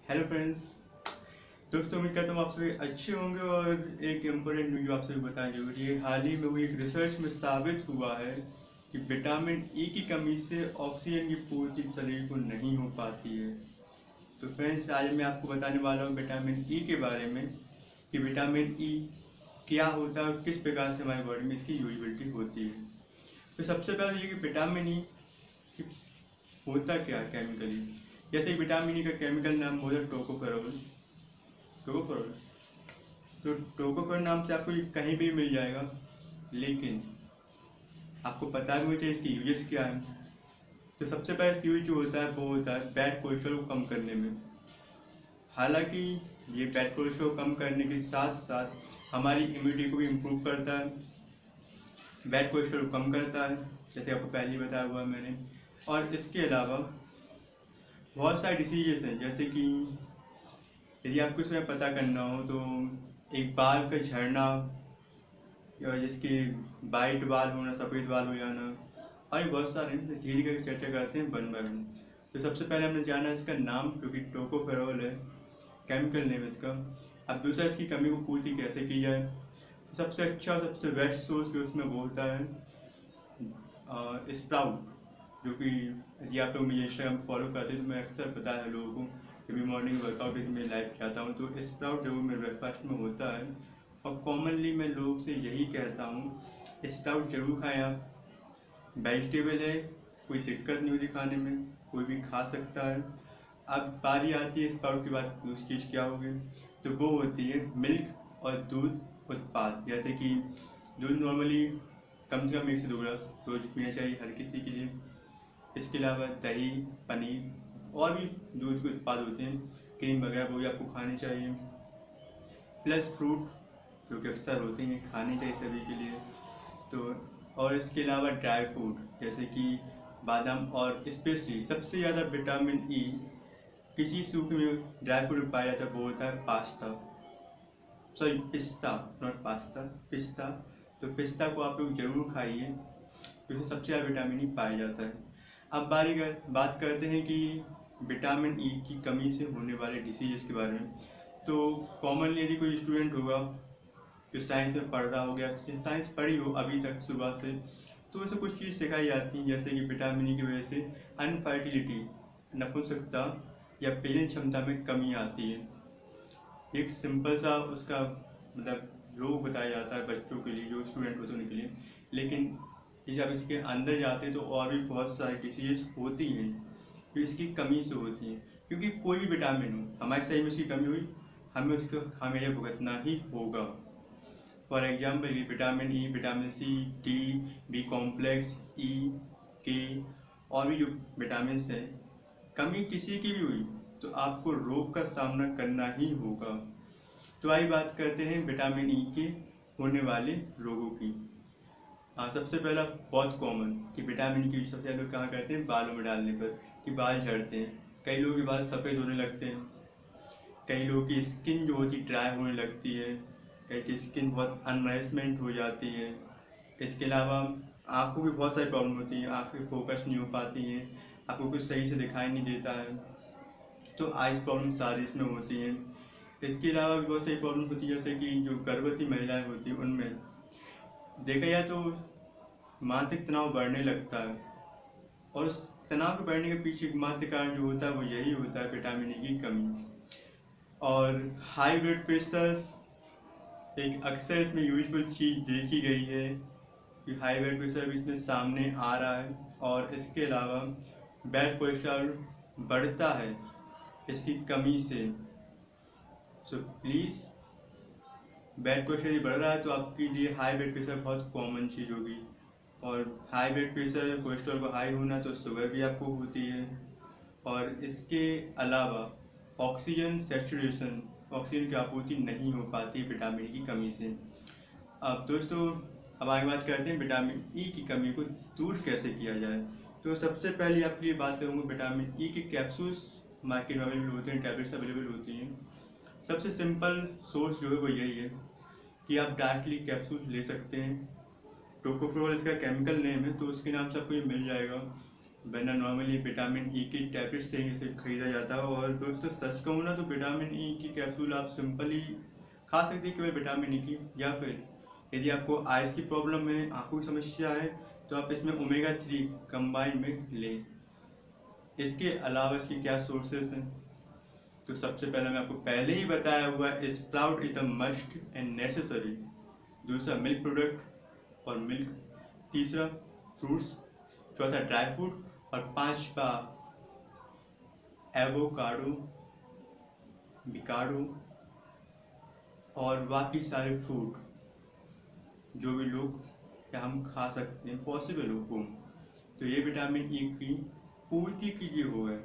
Hello friends. दोस्तों, उम्मीद करता हूँ आप सभी अच्छे होंगे और एक इम्पोर्टेंट न्यूज़ आप सभी बताना जरूरी है। हाल ही में हुई एक रिसर्च में साबित हुआ है कि विटामिन ई की कमी से ऑक्सीजन की पूर्ति शरीर को नहीं हो पाती है। तो फ्रेंड्स, आज मैं आपको बताने वाला हूँ विटामिन ई के बारे में कि विटामिन ई क्या होता है और किस प्रकार से हमारी बॉडी में इसकी यूजिबिलिटी होती है। तो सबसे पहले ये कि विटामिन ई होता क्या है केमिकली। जैसे विटामिन ई का केमिकल नाम होता है टोकोफेरोल। टोकोफेरोल तो टोकोफेरोल नाम से आपको ये कहीं भी मिल जाएगा, लेकिन आपको पता भी होना चाहिए इसकी यूजेस क्या है। तो सबसे पहले इसकी यूज जो होता है वो होता है बैड कोलेस्ट्रॉल को कम करने में। हालांकि ये बैड कोलेस्ट्रॉल को कम करने के साथ साथ हमारी इम्यूनिटी को भी इम्प्रूव करता है, बैड कोलेस्ट्रॉल को कम करता है, जैसे आपको पहले ही बताया हुआ मैंने। और इसके अलावा बहुत सारे डिसीजेस हैं, जैसे कि यदि आपको इसमें पता करना हो तो एक बाल का झड़ना, या जिसके वाइट बाल होना, सफ़ेद बाल हो जाना, और भी बहुत सारे हैं। धीरे धीरे चर्चा करते हैं वन बाय वन। तो सबसे पहले हमने जाना इसका नाम, जो कि टोकोफेरोल है, केमिकल नेम इसका। अब दूसरा, इसकी कमी को पूर्ति कैसे की जाए। तो सबसे अच्छा, सबसे बेस्ट सोर्स जो इसमें वो होता है स्प्राउट, जो कि यदि आप लोग मुझे इंस्टाग्राम फॉलो करते हैं तो मैं अक्सर बताया है लोगों को, कभी मॉर्निंग वर्कआउट यदि मैं लाइव जाता हूँ तो स्प्राउट जरूर मेरे ब्रेकफास्ट में होता है। और कॉमनली मैं लोगों से यही कहता हूँ, स्प्राउट जरूर खाएं आप। वेजिटेबल है, कोई दिक्कत नहीं होती खाने में, कोई भी खा सकता है। अब बारी आती है स्प्राउट के बाद दूसरी चीज़ क्या होगी, तो वो होती है मिल्क और दूध उत्पाद। जैसे कि दूध नॉर्मली कम से कम 1 से 2 गिलास रोज पीना चाहिए हर किसी के लिए। इसके अलावा दही, पनीर और भी दूध के उत्पाद होते हैं, क्रीम वगैरह, वो भी आपको खाने चाहिए। प्लस फ्रूट जो कि अक्सर होते हैं, खाने चाहिए सभी के लिए। तो और इसके अलावा ड्राई फ्रूट जैसे कि बादाम, और स्पेशली सबसे ज़्यादा विटामिन ई किसी सूखे में ड्राई फ्रूट में पाया जाता है, वो होता है पास्ता, सॉरी पिस्ता, नॉट पास्ता, पिस्ता। तो पिस्ता को आप लोग जरूर खाइए, क्योंकि सबसे ज़्यादा विटामिन ई पाया जाता है। अब बात करते हैं कि विटामिन ई की कमी से होने वाले डिसीजेस के बारे में। तो कॉमनली यदि कोई स्टूडेंट होगा जो साइंस में पढ़ रहा हो, गया साइंस पढ़ी हो अभी तक सुबह से, तो उसे कुछ चीज़ सिखाई जाती हैं, जैसे कि विटामिन ई की वजह से अनफर्टिलिटी, नपुंसकता या प्रजनन क्षमता में कमी आती है। एक सिंपल सा उसका मतलब रोग बताया जाता है बच्चों के लिए, जो स्टूडेंट होते हैं उनके लिए। लेकिन जब आप इसके अंदर जाते हैं तो और भी बहुत सारी डिसीजेस होती हैं जो इसकी कमी से होती हैं। क्योंकि कोई भी विटामिन हो, हमारे शरीर में उसकी कमी हुई, हमें उसको हमेशा भुगतना ही होगा। For example vitamin E, vitamin C, D, B complex, E, K, और भी जो विटामिन हैं, कमी किसी की भी हुई तो आपको रोग का सामना करना ही होगा। तो आइए बात करते हैं विटामिन ई के होने वाले रोगों की। हाँ, सबसे पहला बहुत कॉमन कि विटामिन की सबसे ज़्यादा लोग कहाँ करते हैं, बालों में डालने पर, कि बाल झड़ते हैं। कई लोगों के बाल सफ़ेद होने लगते हैं, कई लोगों की स्किन जो होती है ड्राई होने लगती है, कई की स्किन बहुत अननरिशमेंट हो जाती है। इसके अलावा आँखों की बहुत सारी प्रॉब्लम होती हैं, आँखें फोकस नहीं हो पाती हैं, आपको कुछ सही से दिखाई नहीं देता है। तो आइज प्रॉब्लम सारी इसमें होती हैं। इसके अलावा भी बहुत सारी प्रॉब्लम होती है, जैसे कि जो गर्भवती महिलाएं होती हैं उनमें देखा जाए तो मानसिक तनाव बढ़ने लगता है। और उस तनाव के बढ़ने के पीछे एकमात्र कारण जो होता है वो यही होता है विटामिन ई की कमी। और हाई ब्लड प्रेशर एक अक्सर इसमें यूजफुल चीज़ देखी गई है कि हाई ब्लड प्रेशर भी इसमें सामने आ रहा है। और इसके अलावा बैड कोलेस्ट्रॉल बढ़ता है इसकी कमी से। सो प्लीज़, बैड कोलेस्ट्रॉल यदि बढ़ रहा है तो आपके लिए हाई ब्लड प्रेशर बहुत कॉमन चीज़ होगी। और हाई ब्लड प्रेशर, कोलेस्ट्रॉल का हाई होना तो शुगर भी आपको होती है। और इसके अलावा ऑक्सीजन सैचुरेशन, ऑक्सीजन की आपूर्ति नहीं हो पाती विटामिन की कमी से। अब दोस्तों, अब आगे बात करते हैं विटामिन ई की कमी को दूर कैसे किया जाए। तो सबसे पहले आपके लिए बात करूँगा, विटामिन ई के कैप्सूल्स मार्केट में अवेलेबल होते हैं, टैबलेट्स अवेलेबल होती हैं। सबसे सिंपल सोर्स जो है वो यही है कि आप डायरेक्टली कैप्सूल ले सकते हैं। टोकोफेरोल इसका केमिकल नेम है, तो उसके नाम से आपको ये मिल जाएगा। वरना नॉर्मली विटामिन ई की टैबलेट से ही इसे खरीदा जाता है। और दोस्तों सच कहूँ ना तो विटामिन ई की कैप्सूल आप सिंपली खा सकते हैं केवल विटामिन ई की, या फिर यदि आपको आइज की प्रॉब्लम है, आंखों की समस्या है, तो आप इसमें ओमेगा 3 कंबाइन में लें। इसके अलावा इसके क्या सोर्सेस हैं, तो सबसे पहले मैं आपको पहले ही बताया हुआ है, sprout is the must and necessary. दूसरा मिल्क प्रोडक्ट और मिल्क। तीसरा फ्रूट्स। चौथा ड्राई फ्रूट। और पांचवा एवोकाडो, बिकाडो और बाकी सारे फ्रूट जो भी लोग या हम खा सकते हैं पॉसिबल हो। तो ये विटामिन ई की पूर्ति की लिए हुआ है।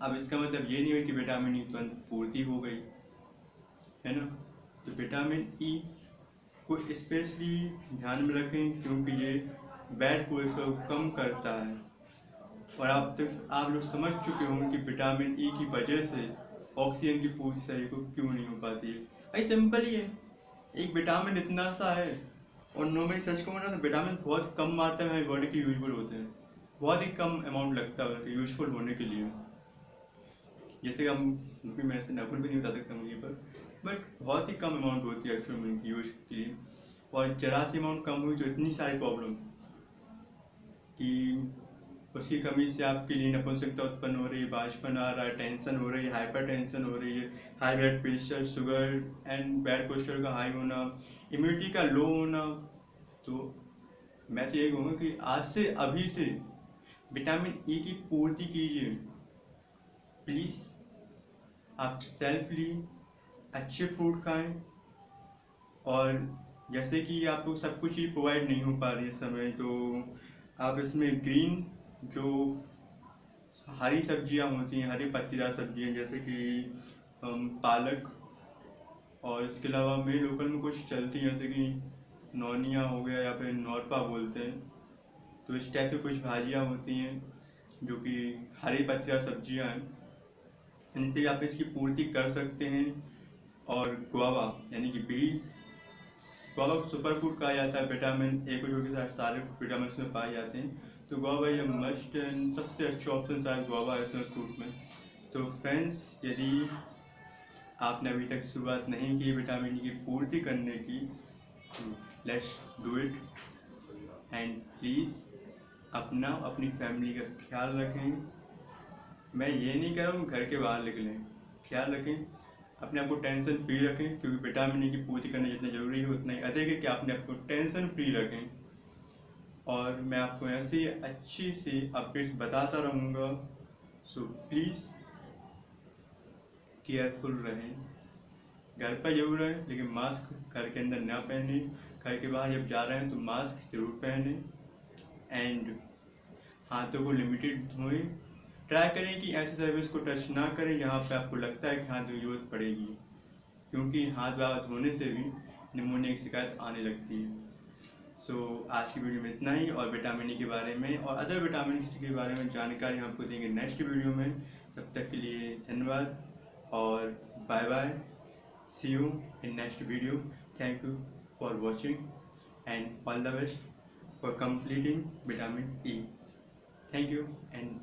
अब इसका मतलब ये नहीं है कि विटामिन ई तुरंत पूर्ति हो गई, है ना। तो विटामिन ई को स्पेशली ध्यान में रखें, क्योंकि ये बैड कोलेस्ट्रॉल को कम करता है। और अब तक आप लोग समझ चुके होंगे कि विटामिन ई की वजह से ऑक्सीजन की पूर्ति शरीर को क्यों नहीं हो पाती है। भाई सिंपल ही है, एक विटामिन इतना सा है, और नॉर्मली सच कहूँ ना तो विटामिन बहुत कम मात्रा में हमारी बॉडी के यूजफुल होते हैं। बहुत ही कम अमाउंट लगता है उनके यूजफुल होने के लिए। जैसे हम, क्योंकि मैं ऐसे नंबर भी नहीं बता सकता मुझे पर, बट बहुत ही कम अमाउंट होती है एक्चुअल में उनकी यूज के लिए। और जरा सी अमाउंट कम हुई तो इतनी सारी प्रॉब्लम कि उसकी कमी से आपके लिए नपुंसकता उत्पन्न हो रही है, बांझपन आ रहा है, टेंशन हो रही है, हाइपर टेंशन हो रही है, high blood pressure, sugar and bad cholesterol का हाई होना, इम्यूनिटी का लो होना। तो मैं तो ये कहूँगा कि आज से अभी से विटामिन ई की पूर्ति कीजिए प्लीज़। आप सेल्फली अच्छे फ्रूट खाएं, और जैसे कि आपको सब कुछ ही प्रोवाइड नहीं हो पा रही है इस समय, तो आप इसमें ग्रीन जो हरी सब्जियां होती हैं, हरी पत्तीदार सब्जियां, जैसे कि पालक, और इसके अलावा मेरे लोकल में कुछ चलती हैं जैसे कि नौनिया हो गया या फिर नौरपा बोलते हैं। तो इस टाइप से कुछ भाजियाँ होती हैं जो कि हरी पत्तीदार सब्जियां हैं, इनसे आप इसकी पूर्ति कर सकते हैं। और गुआवा यानी कि बी, गुआवा को सुपर फूड कहा जाता है, विटामिन ए को जो कि सारे विटामिन में पाए जाते हैं। तो गुआवा ये मस्ट एंड सबसे अच्छा ऑप्शन शायद गुआवा है इसमें फ्रूट में। तो फ्रेंड्स, यदि आपने अभी तक शुरुआत नहीं की विटामिन ई की पूर्ति करने की, तो let's do it. And please अपना अपनी फैमिली का ख्याल रखें। मैं ये नहीं कह रहा हूँ घर के बाहर निकलें, ख्याल रखें, अपने आप को टेंशन फ्री रखें, क्योंकि विटामिन ई की पूर्ति करना जितना जरूरी है उतना ही अधिक है कि अपने आप को टेंशन फ्री रखें। और मैं आपको ऐसे ही अच्छी सी अपडेट्स बताता रहूँगा। सो प्लीज़ केयरफुल रहें, घर पर जरूर रहें लेकिन मास्क घर के अंदर ना पहने, घर के बाहर जब जा रहे हैं तो मास्क जरूर पहने। एंड हाथों को लिमिटेड धोएं। ट्राई करें कि ऐसे सर्विस को टच ना करें जहाँ पे आपको लगता है कि हाथ की जरूरत पड़ेगी, क्योंकि हाथ बार धोने से भी निमोनिया की शिकायत आने लगती है। सो आज की वीडियो में इतना ही, और विटामिन ई के बारे में और अदर विटामिन के बारे में जानकारी हम आपको देंगे नेक्स्ट वीडियो में। तब तक के लिए धन्यवाद और bye bye. See you in next video. Thank you for watching and all the best for completing vitamin E. Thank you and